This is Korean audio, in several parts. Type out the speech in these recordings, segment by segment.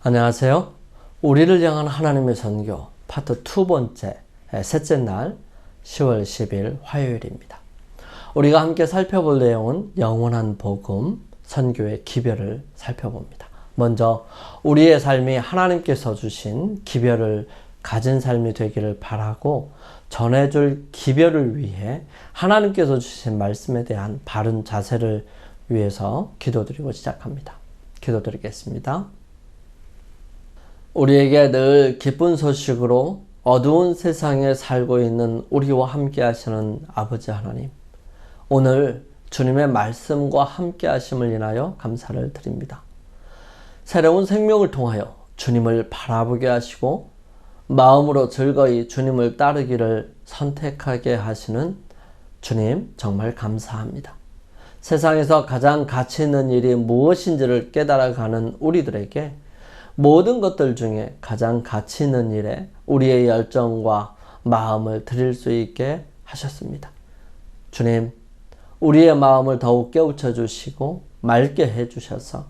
안녕하세요. 우리를 향한 하나님의 선교 파트 2번째 셋째 날 10월 10일 화요일입니다. 우리가 함께 살펴볼 내용은 영원한 복음 선교의 기별을 살펴봅니다. 먼저 우리의 삶이 하나님께서 주신 기별을 가진 삶이 되기를 바라고 전해줄 기별을 위해 하나님께서 주신 말씀에 대한 바른 자세를 위해서 기도드리고 시작합니다. 기도드리겠습니다. 우리에게 늘 기쁜 소식으로 어두운 세상에 살고 있는 우리와 함께 하시는 아버지 하나님, 오늘 주님의 말씀과 함께 하심을 인하여 감사를 드립니다. 새로운 생명을 통하여 주님을 바라보게 하시고 마음으로 즐거이 주님을 따르기를 선택하게 하시는 주님 정말 감사합니다. 세상에서 가장 가치 있는 일이 무엇인지를 깨달아가는 우리들에게 모든 것들 중에 가장 가치 있는 일에 우리의 열정과 마음을 드릴 수 있게 하셨습니다. 주님, 우리의 마음을 더욱 깨우쳐 주시고 맑게 해 주셔서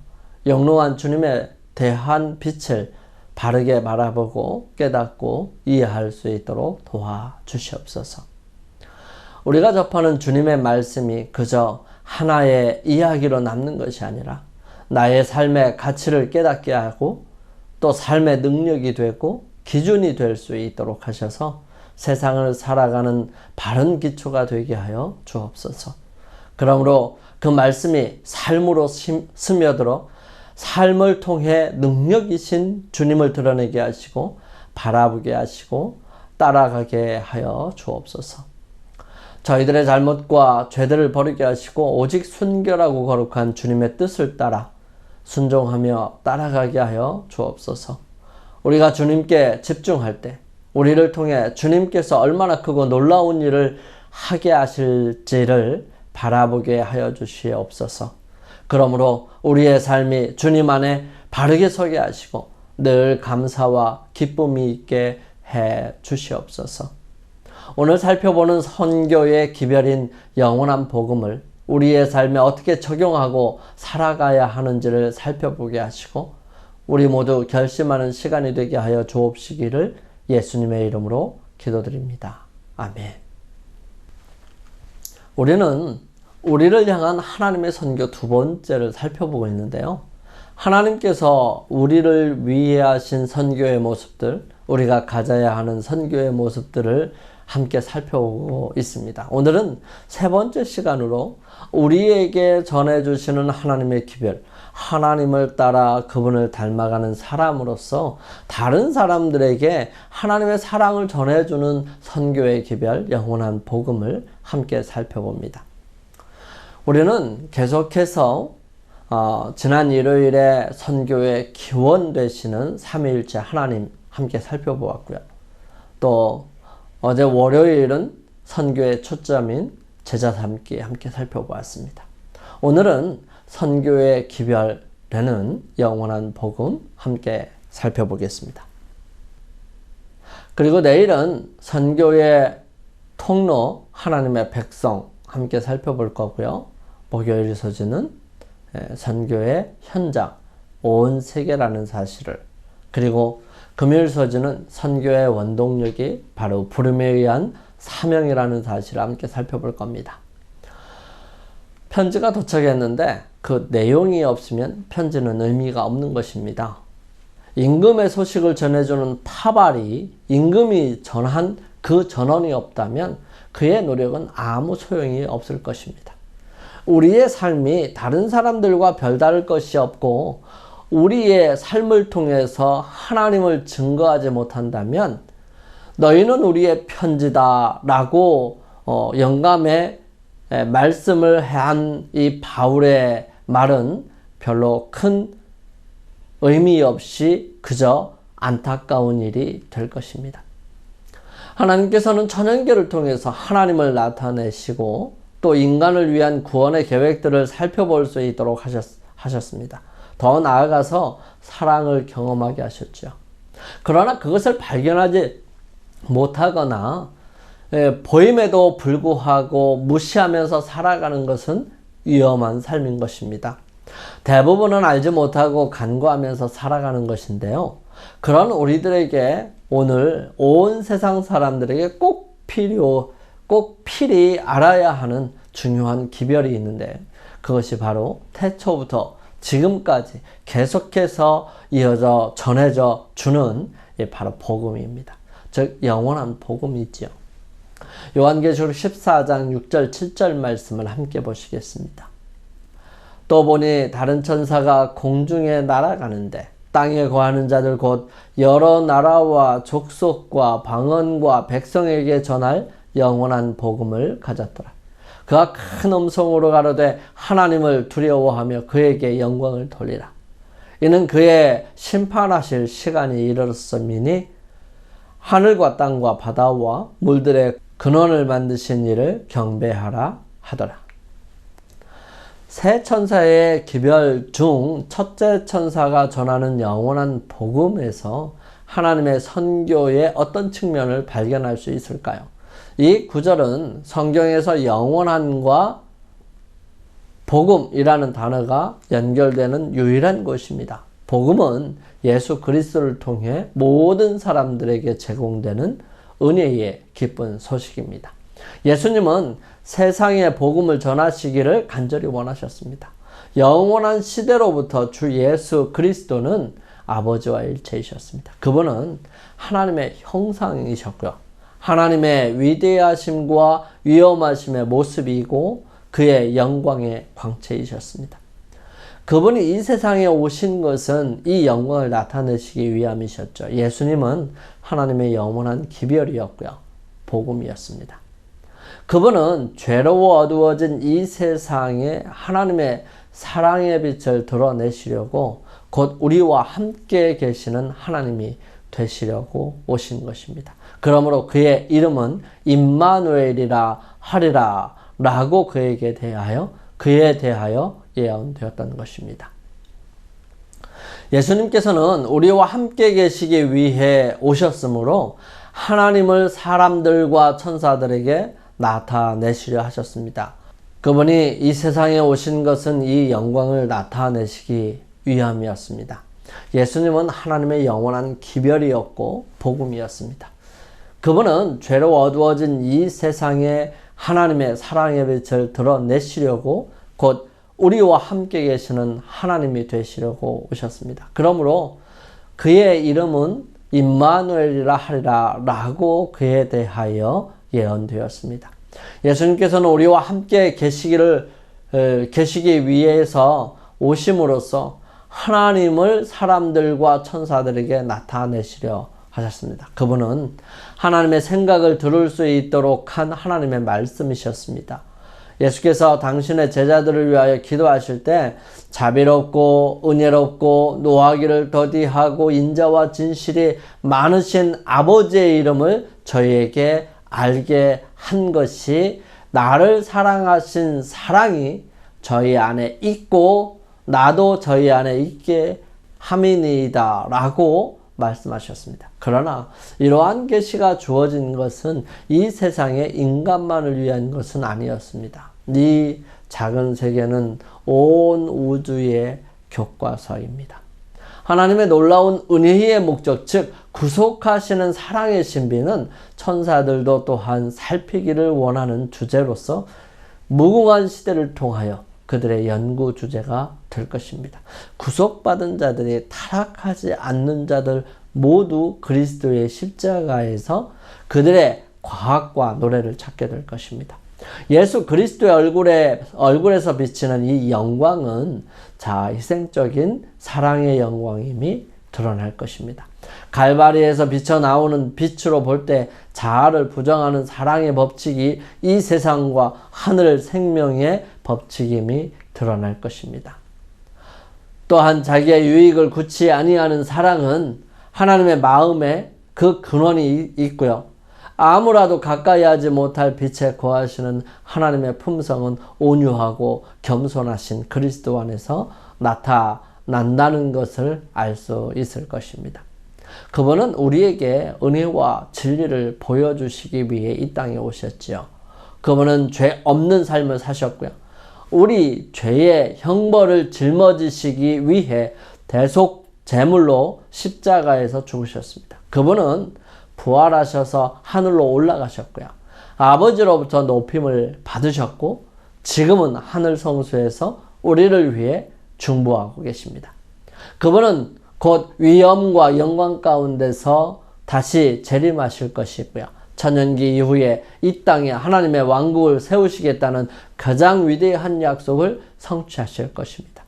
영롱한 주님에 대한 빛을 바르게 바라보고 깨닫고 이해할 수 있도록 도와주시옵소서. 우리가 접하는 주님의 말씀이 그저 하나의 이야기로 남는 것이 아니라 나의 삶의 가치를 깨닫게 하고 또 삶의 능력이 되고 기준이 될 수 있도록 하셔서 세상을 살아가는 바른 기초가 되게 하여 주옵소서. 그러므로 그 말씀이 삶으로 스며들어 삶을 통해 능력이신 주님을 드러내게 하시고 바라보게 하시고 따라가게 하여 주옵소서. 저희들의 잘못과 죄들을 버리게 하시고 오직 순결하고 거룩한 주님의 뜻을 따라 순종하며 따라가게 하여 주옵소서. 우리가 주님께 집중할 때 우리를 통해 주님께서 얼마나 크고 놀라운 일을 하게 하실지를 바라보게 하여 주시옵소서. 그러므로 우리의 삶이 주님 안에 바르게 서게 하시고 늘 감사와 기쁨이 있게 해 주시옵소서. 오늘 살펴보는 선교의 기별인 영원한 복음을 우리의 삶에 어떻게 적용하고 살아가야 하는지를 살펴보게 하시고 우리 모두 결심하는 시간이 되게 하여 주옵시기를 예수님의 이름으로 기도드립니다. 아멘. 우리는 우리를 향한 하나님의 선교 두 번째를 살펴보고 있는데요. 하나님께서 우리를 위해 하신 선교의 모습들, 우리가 가져야 하는 선교의 모습들을 함께 살펴보고 있습니다. 오늘은 세 번째 시간으로 우리에게 전해주시는 하나님의 기별, 하나님을 따라 그분을 닮아가는 사람으로서 다른 사람들에게 하나님의 사랑을 전해주는 선교의 기별, 영원한 복음을 함께 살펴봅니다. 우리는 계속해서 지난 일요일에 선교의 기원 되시는 삼위일체 하나님 함께 살펴보았고요. 또 어제 월요일은 선교의 초점인 제자 삼기 함께 살펴보았습니다. 오늘은 선교의 기별되는 영원한 복음 함께 살펴보겠습니다. 그리고 내일은 선교의 통로 하나님의 백성 함께 살펴볼 거고요. 목요일 서지는 선교의 현장 온 세계라는 사실을, 그리고 금요일 서지는 선교의 원동력이 바로 부름에 의한 사명이라는 사실을 함께 살펴볼 겁니다. 편지가 도착했는데 그 내용이 없으면 편지는 의미가 없는 것입니다. 임금의 소식을 전해주는 타발이 임금이 전한 그 전원이 없다면 그의 노력은 아무 소용이 없을 것입니다. 우리의 삶이 다른 사람들과 별다를 것이 없고 우리의 삶을 통해서 하나님을 증거하지 못한다면 너희는 우리의 편지다 라고 영감의 말씀을 한 이 바울의 말은 별로 큰 의미 없이 그저 안타까운 일이 될 것입니다. 하나님께서는 천연계를 통해서 하나님을 나타내시고 또 인간을 위한 구원의 계획들을 살펴볼 수 있도록 하셨습니다. 더 나아가서 사랑을 경험하게 하셨죠. 그러나 그것을 발견하지 못하거나 보임에도 불구하고 무시하면서 살아가는 것은 위험한 삶인 것입니다. 대부분은 알지 못하고 간과하면서 살아가는 것인데요. 그런 우리들에게 오늘 온 세상 사람들에게 꼭 필히 알아야 하는 중요한 기별이 있는데, 그것이 바로 태초부터 지금까지 계속해서 이어져 전해져 주는 바로 복음입니다. 즉 영원한 복음이지요. 요한계시록 14장 6절 7절 말씀을 함께 보시겠습니다. 또 보니 다른 천사가 공중에 날아가는데 땅에 거하는 자들 곧 여러 나라와 족속과 방언과 백성에게 전할 영원한 복음을 가졌더라. 그가 큰 음성으로 가로되 하나님을 두려워하며 그에게 영광을 돌리라. 이는 그의 심판하실 시간이 이르렀음이니 하늘과 땅과 바다와 물들의 근원을 만드신 이를 경배하라 하더라. 세 천사의 기별 중 첫째 천사가 전하는 영원한 복음에서 하나님의 선교의 어떤 측면을 발견할 수 있을까요? 이 구절은 성경에서 영원한과 복음이라는 단어가 연결되는 유일한 곳입니다. 복음은 예수 그리스도를 통해 모든 사람들에게 제공되는 은혜의 기쁜 소식입니다. 예수님은 세상에 복음을 전하시기를 간절히 원하셨습니다. 영원한 시대로부터 주 예수 그리스도는 아버지와 일체이셨습니다. 그분은 하나님의 형상이셨고요. 하나님의 위대하심과 위엄하심의 모습이고 그의 영광의 광채이셨습니다. 그분이 이 세상에 오신 것은 이 영광을 나타내시기 위함이셨죠. 예수님은 하나님의 영원한 기별이었고요. 복음이었습니다. 그분은 죄로 어두워진 이 세상에 하나님의 사랑의 빛을 드러내시려고 곧 우리와 함께 계시는 하나님이 되시려고 오신 것입니다. 그러므로 그의 이름은 임마누엘이라 하리라 라고 그에 대하여 예언되었던 것입니다. 예수님께서는 우리와 함께 계시기 위해 오셨으므로 하나님을 사람들과 천사들에게 나타내시려 하셨습니다. 그분이 이 세상에 오신 것은 이 영광을 나타내시기 위함이었습니다. 예수님은 하나님의 영원한 기별이었고 복음이었습니다. 그분은 죄로 어두워진 이 세상에 하나님의 사랑의 빛을 드러내시려고 곧 우리와 함께 계시는 하나님이 되시려고 오셨습니다. 그러므로 그의 이름은 임마누엘이라 하리라 라고 그에 대하여 예언되었습니다. 예수님께서는 우리와 함께 계시기 위해서 오심으로써 하나님을 사람들과 천사들에게 나타내시려 하셨습니다. 그분은 하나님의 생각을 들을 수 있도록 한 하나님의 말씀이셨습니다. 예수께서 당신의 제자들을 위하여 기도하실 때 자비롭고 은혜롭고 노하기를 더디하고 인자와 진실이 많으신 아버지의 이름을 저희에게 알게 한 것이 나를 사랑하신 사랑이 저희 안에 있고 나도 저희 안에 있게 함이니이다 라고 말씀하셨습니다. 그러나 이러한 계시가 주어진 것은 이 세상의 인간만을 위한 것은 아니었습니다. 이 작은 세계는 온 우주의 교과서입니다. 하나님의 놀라운 은혜의 목적, 즉 구속하시는 사랑의 신비는 천사들도 또한 살피기를 원하는 주제로서 무궁한 시대를 통하여 그들의 연구 주제가 될 것입니다. 구속받은 자들이 타락하지 않는 자들 모두 그리스도의 십자가에서 그들의 과학과 노래를 찾게 될 것입니다. 예수 그리스도의 얼굴에서 비치는 이 영광은 희생적인 사랑의 영광임이 드러날 것입니다. 갈바리에서 비쳐나오는 빛으로 볼 때 자아를 부정하는 사랑의 법칙이 이 세상과 하늘 생명의 법칙임이 드러날 것입니다. 또한 자기의 유익을 굳이 아니하는 사랑은 하나님의 마음에 그 근원이 있고요. 아무라도 가까이 하지 못할 빛에 거하시는 하나님의 품성은 온유하고 겸손하신 그리스도 안에서 나타난다는 것을 알 수 있을 것입니다. 그분은 우리에게 은혜와 진리를 보여주시기 위해 이 땅에 오셨지요. 그분은 죄 없는 삶을 사셨고요. 우리 죄의 형벌을 짊어지시기 위해 대속 제물로 십자가에서 죽으셨습니다. 그분은 부활하셔서 하늘로 올라가셨고요. 아버지로부터 높임을 받으셨고 지금은 하늘 성소에서 우리를 위해 중보하고 계십니다. 그분은 곧 위엄과 영광 가운데서 다시 재림하실 것이고요. 천년기 이후에 이 땅에 하나님의 왕국을 세우시겠다는 가장 위대한 약속을 성취하실 것입니다.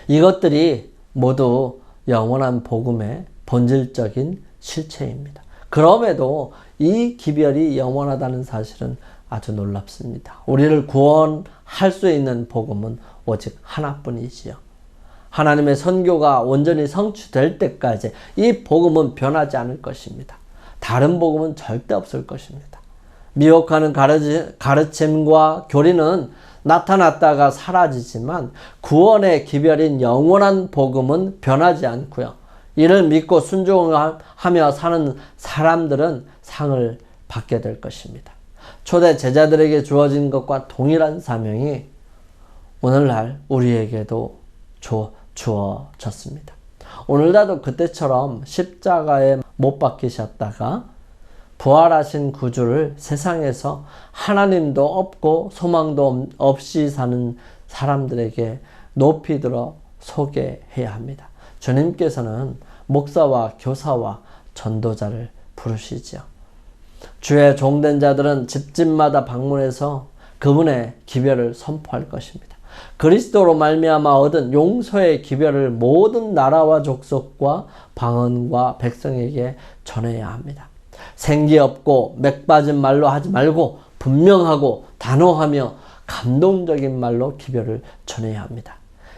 이것들이 모두 영원한 복음의 본질적인 실체입니다. 그럼에도 이 기별이 영원하다는 사실은 아주 놀랍습니다. 우리를 구원할 수 있는 복음은 오직 하나뿐이지요. 하나님의 선교가 온전히 성취될 때까지 이 복음은 변하지 않을 것입니다. 다른 복음은 절대 없을 것입니다. 미혹하는 가르침과 교리는 나타났다가 사라지지만 구원의 기별인 영원한 복음은 변하지 않고요. 이를 믿고 순종하며 사는 사람들은 상을 받게 될 것입니다. 초대 제자들에게 주어진 것과 동일한 사명이 오늘날 우리에게도 주어졌습니다. 오늘날도 그때처럼 십자가에 못 박히셨다가 부활하신 구주를 세상에서 하나님도 없고 소망도 없이 사는 사람들에게 높이 들어 소개해야 합니다. 주님께서는 목사와 교사와 전도자를 부르시죠. 주의 종된 자들은 집집마다 방문해서 그분의 기별을 선포할 것입니다. 그리스도로 말미암아 얻은 용서의 기별을 모든 나라와 족속과 방언과 백성에게 전해야 합니다. 생기 없고 맥 빠진 말로 하지 말고 분명하고 단호하며 감동적인 말로 기별을 전해야 합니다.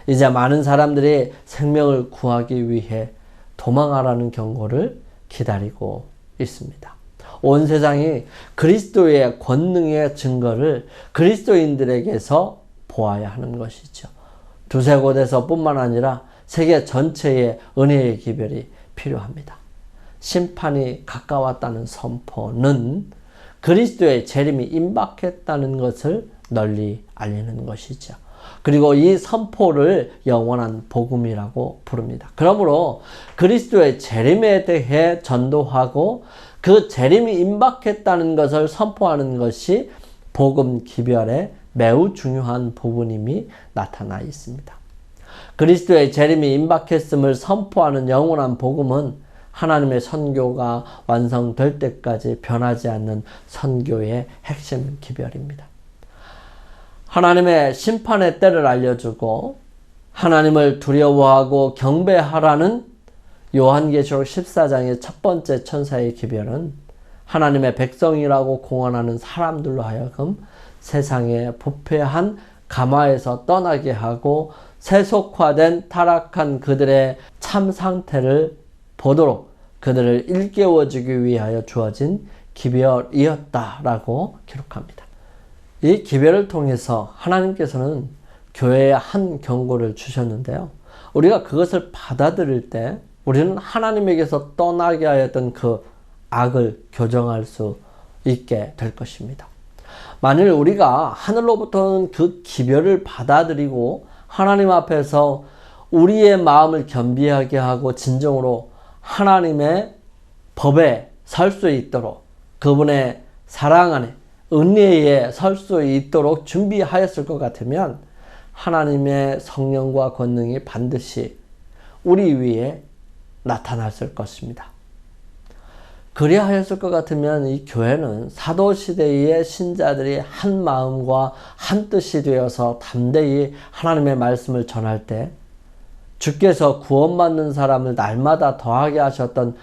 이제 많은 사람들이 생명을 구하기 위해 도망하라는 경고를 기다리고 있습니다. 온 세상이 그리스도의 권능의 증거를 그리스도인들에게서 보아야 하는 것이죠. 두세 곳에서 뿐만 아니라 세계 전체의 은혜의 기별이 필요합니다. 심판이 가까웠다는 선포는 그리스도의 재림이 임박했다는 것을 널리 알리는 것이죠. 그리고 이 선포를 영원한 복음이라고 부릅니다. 그러므로 그리스도의 재림에 대해 전도하고 그 재림이 임박했다는 것을 선포하는 것이 복음 기별의 매우 중요한 부분임이 나타나 있습니다. 그리스도의 재림이 임박했음을 선포하는 영원한 복음은 하나님의 선교가 완성될 때까지 변하지 않는 선교의 핵심 기별입니다. 하나님의 심판의 때를 알려주고 하나님을 두려워하고 경배하라는 요한계시록 14장의 첫 번째 천사의 기별은 하나님의 백성이라고 공언하는 사람들로 하여금 세상에 부패한 가마에서 떠나게 하고 세속화된 타락한 그들의 참 상태를 보도록 그들을 일깨워주기 위하여 주어진 기별이었다라고 기록합니다. 이 기별을 통해서 하나님께서는 교회에 한 경고를 주셨는데요. 우리가 그것을 받아들일 때 우리는 하나님에게서 떠나게 하였던 그 악을 교정할 수 있게 될 것입니다. 만일 우리가 하늘로부터 오는 그 기별을 받아들이고 하나님 앞에서 우리의 마음을 겸비하게 하고 진정으로 하나님의 법에 설 수 있도록 그분의 사랑 안에 은혜에 설 수 있도록 준비하였을 것 같으면 하나님의 성령과 권능이 반드시 우리 위에 나타났을 것입니다. 그리하였을 것 같으면 이 교회는 사도시대의 신자들이 한 마음과 한 뜻이 되어서 담대히 하나님의 말씀을 전할 때 주께서 구원받는 사람을 날마다 더하게 하셨던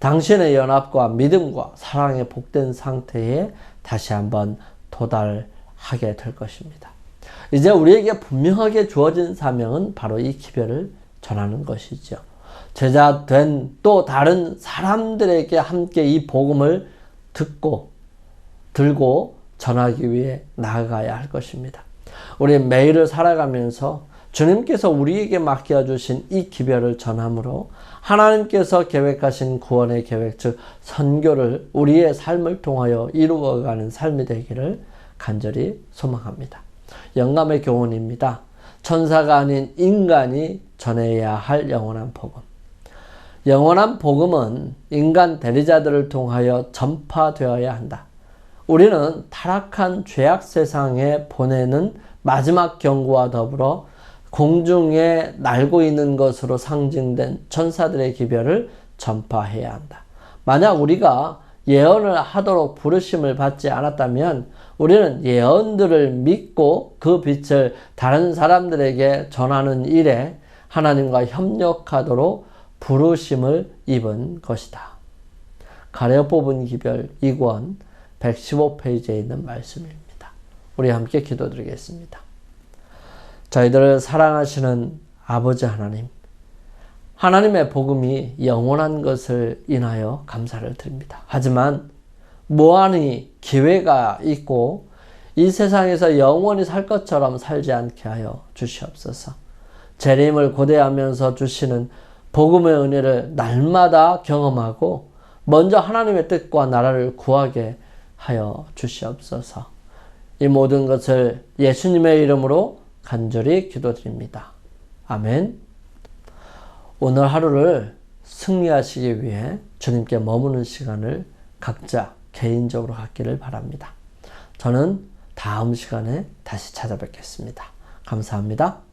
당신의 연합과 믿음과 사랑의 복된 상태에 다시 한번 도달하게 될 것입니다. 이제 우리에게 분명하게 주어진 사명은 바로 이 기별을 전하는 것이죠. 제자 된 또 다른 사람들에게 함께 이 복음을 들고 전하기 위해 나아가야 할 것입니다. 우리 매일을 살아가면서 주님께서 우리에게 맡겨주신 이 기별을 전함으로 하나님께서 계획하신 구원의 계획, 즉 선교를 우리의 삶을 통하여 이루어가는 삶이 되기를 간절히 소망합니다. 영감의 교훈입니다. 천사가 아닌 인간이 전해야 할 영원한 복음. 영원한 복음은 인간 대리자들을 통하여 전파되어야 한다. 우리는 타락한 죄악 세상에 보내는 마지막 경고와 더불어 공중에 날고 있는 것으로 상징된 천사들의 기별을 전파해야 한다. 만약 우리가 예언을 하도록 부르심을 받지 않았다면 우리는 예언들을 믿고 그 빛을 다른 사람들에게 전하는 일에 하나님과 협력하도록 부르심을 입은 것이다. 가려 뽑은 기별 2권 115페이지에 있는 말씀입니다. 우리 함께 기도드리겠습니다. 저희들을 사랑하시는 아버지 하나님, 하나님의 복음이 영원한 것을 인하여 감사를 드립니다. 하지만 무한히 기회가 있고 이 세상에서 영원히 살 것처럼 살지 않게 하여 주시옵소서. 재림을 고대하면서 주시는 복음의 은혜를 날마다 경험하고 먼저 하나님의 뜻과 나라를 구하게 하여 주시옵소서. 이 모든 것을 예수님의 이름으로 간절히 기도드립니다. 아멘. 오늘 하루를 승리하시기 위해 주님께 머무는 시간을 각자 개인적으로 갖기를 바랍니다. 저는 다음 시간에 다시 찾아뵙겠습니다. 감사합니다.